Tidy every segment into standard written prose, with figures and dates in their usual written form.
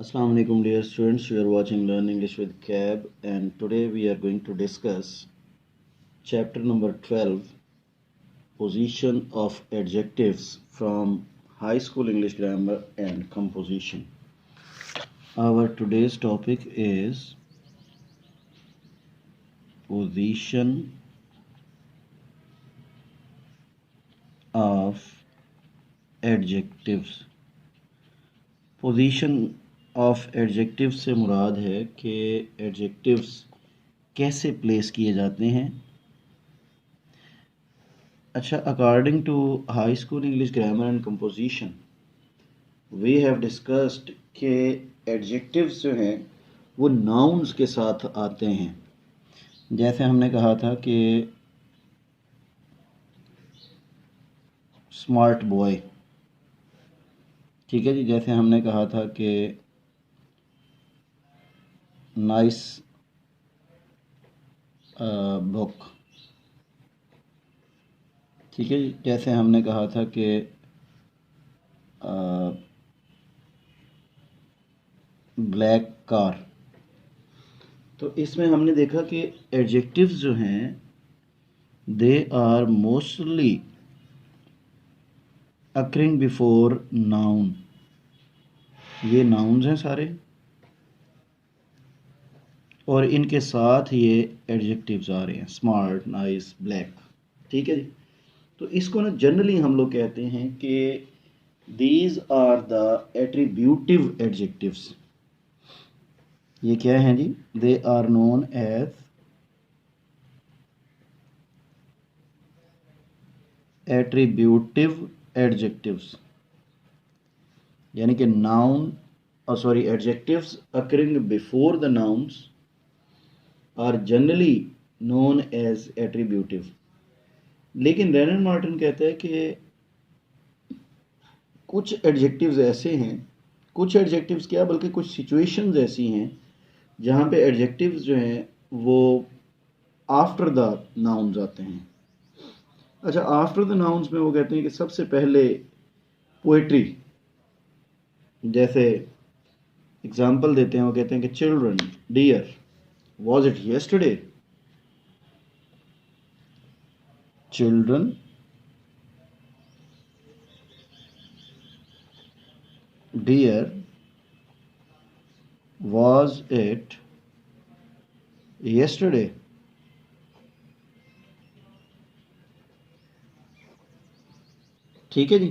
Assalamu alaikum dear students, you are watching Learn English with Cab, and today we are going to discuss chapter number 12, position of adjectives from high school English grammar and composition. Our today's topic is position of adjectives. Position of adjective से मुराद है कि adjectives कैसे place किए जाते हैं। अच्छा, according to high school English grammar and composition we have discussed कि adjectives जो हैं वो नाउन्स के साथ आते हैं। जैसे हमने कहा था कि स्मार्ट बॉय, ठीक है जी। जैसे हमने कहा था कि नाइस बुक, ठीक है जी। जैसे हमने कहा था कि ब्लैक कार। तो इसमें हमने देखा कि एडजेक्टिव्स जो हैं they are mostly occurring before noun. ये नाउन्स हैं सारे और इनके साथ ये एडजेक्टिव्स आ रहे हैं, स्मार्ट, नाइस, ब्लैक, ठीक है जी। तो इसको ना जनरली हम लोग कहते हैं कि these are the attributive adjectives. ये क्या हैं जी? They are known as attributive adjectives, यानी कि noun adjectives occurring before the nouns are generally known as attributive. लेकिन रेनन मार्टिन कहता है कि कुछ एडजेक्टिव्स ऐसे हैं, कुछ एडजेक्टिव्स क्या बल्कि कुछ सिचुएशंस ऐसी हैं जहाँ पे एडजेक्टिव्स जो हैं वो आफ्टर द नाउन्स आते हैं। अच्छा, आफ्टर द नाउन्स में वो कहते हैं कि सबसे पहले पोएट्री, जैसे एग्जाम्पल देते हैं, वो कहते हैं कि children, dear, was it yesterday. Children, dear, was it yesterday. ठीक है जी।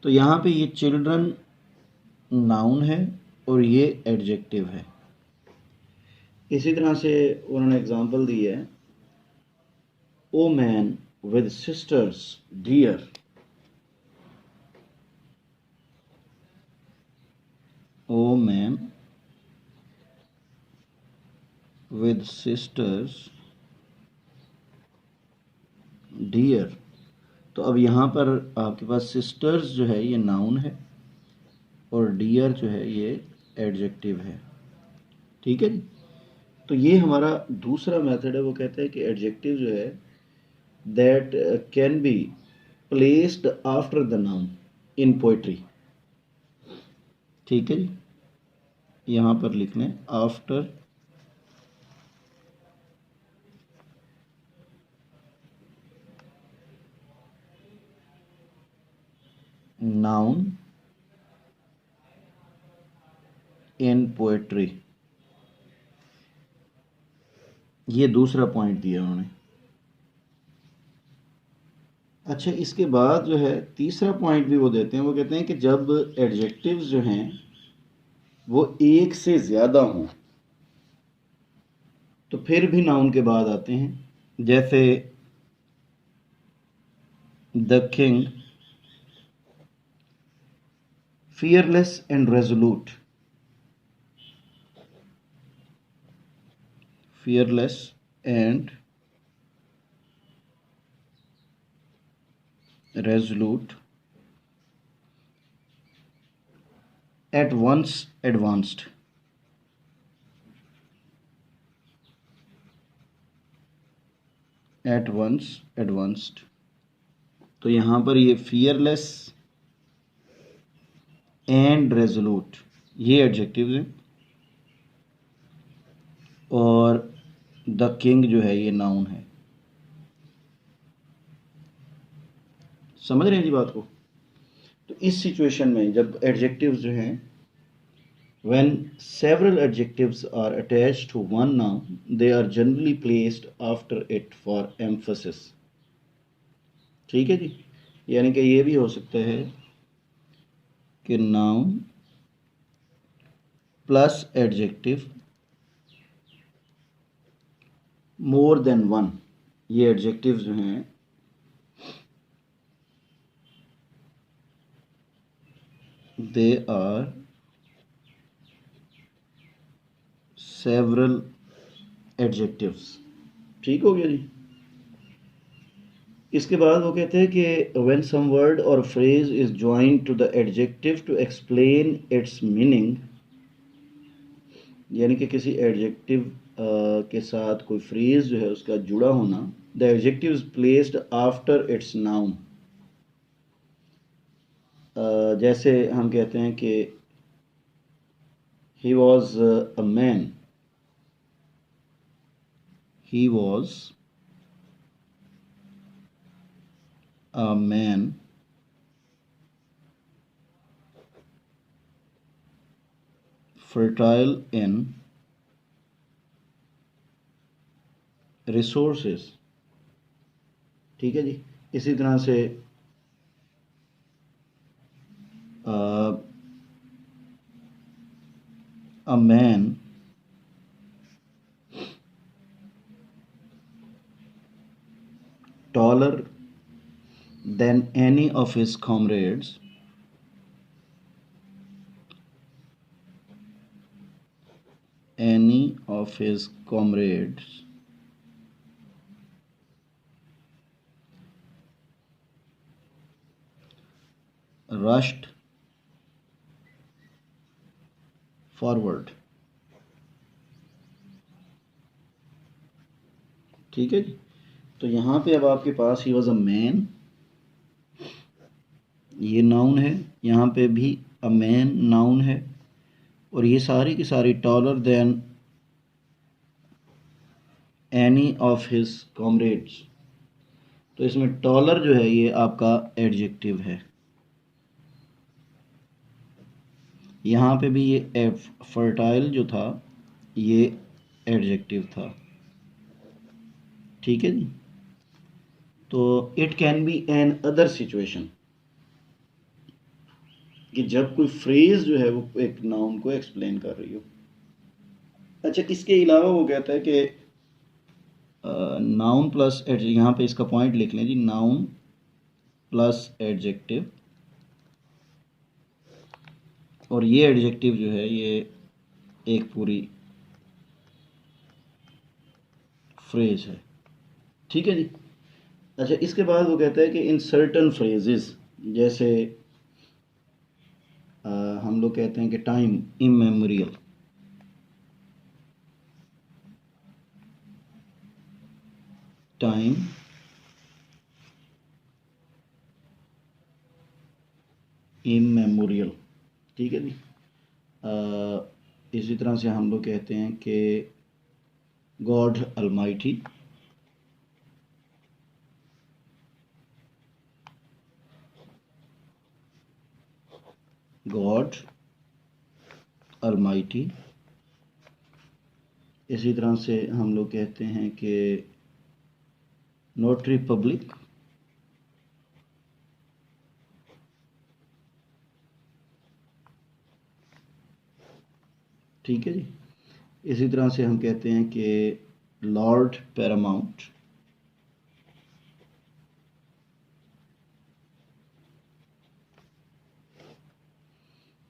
तो यहाँ पे ये चिल्ड्रन नाउन है और ये एडजेक्टिव है। इसी तरह से उन्होंने एग्जांपल दी है, O man with sisters dear. O man with sisters dear. तो अब यहाँ पर आपके पास सिस्टर्स जो है ये नाउन है और डियर जो है ये एडजेक्टिव है, ठीक है जी। तो ये हमारा दूसरा मेथड है। वो कहते हैं कि एडजेक्टिव जो है that can be placed after the noun in poetry, ठीक है जी। यहाँ पर लिख लें आफ्टर नाउन इन पोएट्री। ये दूसरा पॉइंट दिया उन्होंने। अच्छा, इसके बाद जो है तीसरा पॉइंट भी वो देते हैं। वो कहते हैं कि जब एडजेक्टिव्स जो हैं वो एक से ज़्यादा हों तो फिर भी नाउन के बाद आते हैं। जैसे the king, fearless and resolute. fearless and resolute, at once advanced। at once advanced। तो यहाँ पर ये fearless एंड रेजोल्यूट, ये एडजेक्टिव्स हैं, और द किंग जो है ये नाउन है। समझ रहे हैं जी बात को? तो इस सिचुएशन में जब एडजेक्टिव्स जो हैं, when several adjectives are attached to one noun, they are generally placed after it for emphasis। ठीक है जी, यानी कि ये भी हो सकता है कि noun plus adjective more than one, ये एडजेक्टिव जो हैं दे आर सेवरल एडजेक्टिव्स। ठीक हो गया जी। इसके बाद वो कहते हैं कि when some word or phrase is joined to the adjective to explain its meaning, यानी कि किसी एडजेक्टिव के साथ कोई फ्रेज जो है उसका जुड़ा होना, the adjective is placed after it's noun. जैसे हम कहते हैं कि he was a man, he was a man fertile in resources। ठीक है जी। इसी तरह से a man taller than any of his comrades rushed forward। ठीक है जी। तो यहाँ पे अब आपके पास ही वॉज अ मैन, ये नाउन है, यहाँ पे भी अ मैन नाउन है, और ये सारी की सारी taller than any of his comrades. तो इसमें टॉलर जो है ये आपका एडजेक्टिव है। यहाँ पे भी ये फर्टाइल जो था ये एडजेक्टिव था। ठीक है जी। तो it can be another situation, कि जब कोई फ्रेज जो है वो एक नाउन को एक्सप्लेन कर रही हो। अच्छा, इसके अलावा वो कहता है कि नाउन प्लस एडजेक्टिव, यहाँ पे इसका पॉइंट लिख लें जी, नाउन प्लस एडजेक्टिव, और ये एडजेक्टिव जो है ये एक पूरी फ्रेज है। ठीक है जी। अच्छा, इसके बाद वो कहता है कि इन सर्टन फ्रेजेस, जैसे हम लोग कहते हैं कि टाइम इमेमोरियल, टाइम इमेमोरियल। ठीक है जी। इसी तरह से हम लोग कहते हैं कि गॉड अलमाइटी, गॉड अलमाइटी। इसी तरह से हम लोग कहते हैं कि नोटरी पब्लिक, ठीक है जी। इसी तरह से हम कहते हैं कि लॉर्ड पैरामाउंट,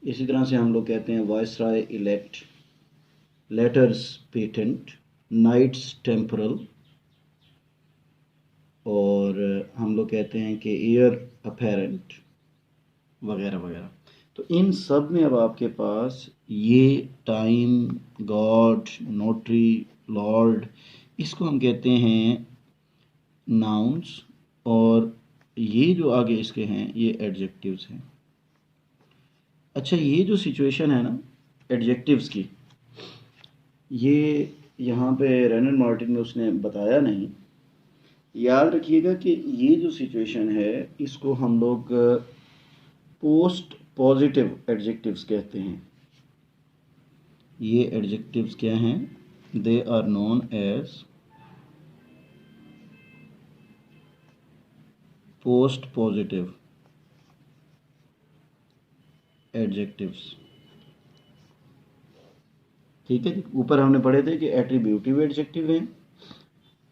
इसी तरह से हम लोग कहते हैं viceroy elect, letters patent, knights temporal, और हम लोग कहते हैं कि एयर अपेरेंट, वगैरह वगैरह। तो इन सब में अब आपके पास ये टाइम, गॉड, नोटरी, लॉर्ड, इसको हम कहते हैं नाउन्स, और ये जो आगे इसके हैं ये एडजेक्टिव्स हैं। अच्छा, ये जो सिचुएशन है ना, एडजेक्टिव्स की, ये यहाँ पे रेनन मार्टिन ने उसने बताया नहीं। याद रखिएगा कि ये जो सिचुएशन है इसको हम लोग पोस्ट पॉजिटिव एडजेक्टिव्स कहते हैं। ये एडजेक्टिव्स क्या हैं? They are known as post positive adjectives. ठीक है जी। ऊपर हमने पढ़े थे कि एट्रीब्यूटिव एडजेक्टिव हैं,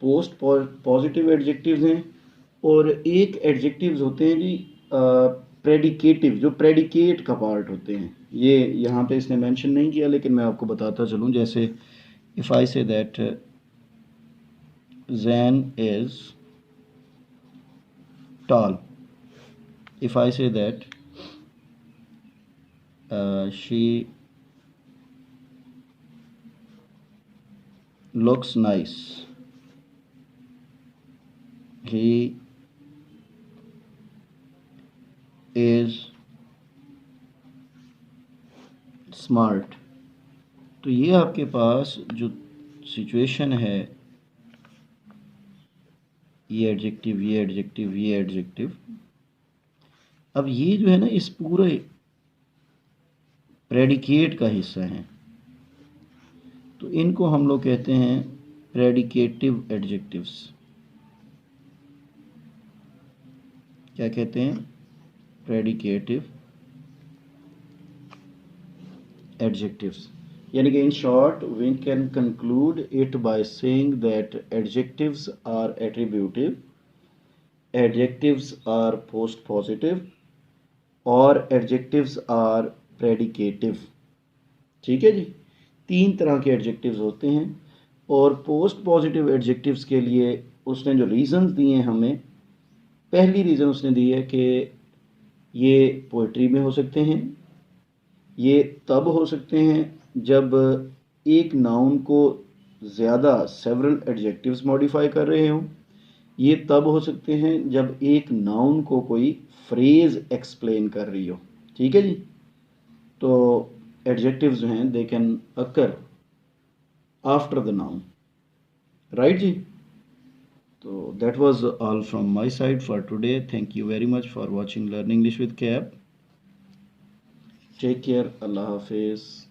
पोस्ट पॉजिटिव एडजेक्टिव्स हैं, और एक एडजेक्टिव्स होते हैं जी प्रेडिकेटिव, जो प्रेडिकेट का पार्ट होते हैं। ये यहाँ पे इसने मेंशन नहीं किया, लेकिन मैं आपको बताता चलूँ। जैसे if I say that Jain is tall, if I say that she looks nice, he is smart, तो ये आपके पास जो सिचुएशन है, ये एडजेक्टिव, ये एडजेक्टिव, ये एडजेक्टिव, अब ये जो है ना इस पूरे प्रेडिकेट का हिस्सा है, तो इनको हम लोग कहते हैं प्रेडिकेटिव एडजेक्टिव्स। क्या कहते हैं? Predicative adjectives. यानी कि in short we can conclude it by saying that adjectives are attributive, adjectives are post positive, और एडजेक्टिव्स आर प्रेडिकेटिव। ठीक है जी। 3 तरह के एडजेक्टिव्स होते हैं, और पोस्ट पॉजिटिव एडजेक्टिव्स के लिए उसने जो रीज़न्स दिए हैं हमें, पहली रीज़न उसने दी है कि ये पोइट्री में हो सकते हैं, ये तब हो सकते हैं जब एक नाउन को ज़्यादा सेवरल एडजेक्टिव्स मॉडिफाई कर रहे हों, ये तब हो सकते हैं जब एक नाउन को कोई फ्रेज़ एक्सप्लेन कर रही हो। ठीक है जी। तो एडजेक्टिव्स जो हैं they can occur after the noun, right जी। तो that was all from my side for today. Thank you very much for watching learn English with Cab. Take care. अल्लाह हाफिज़।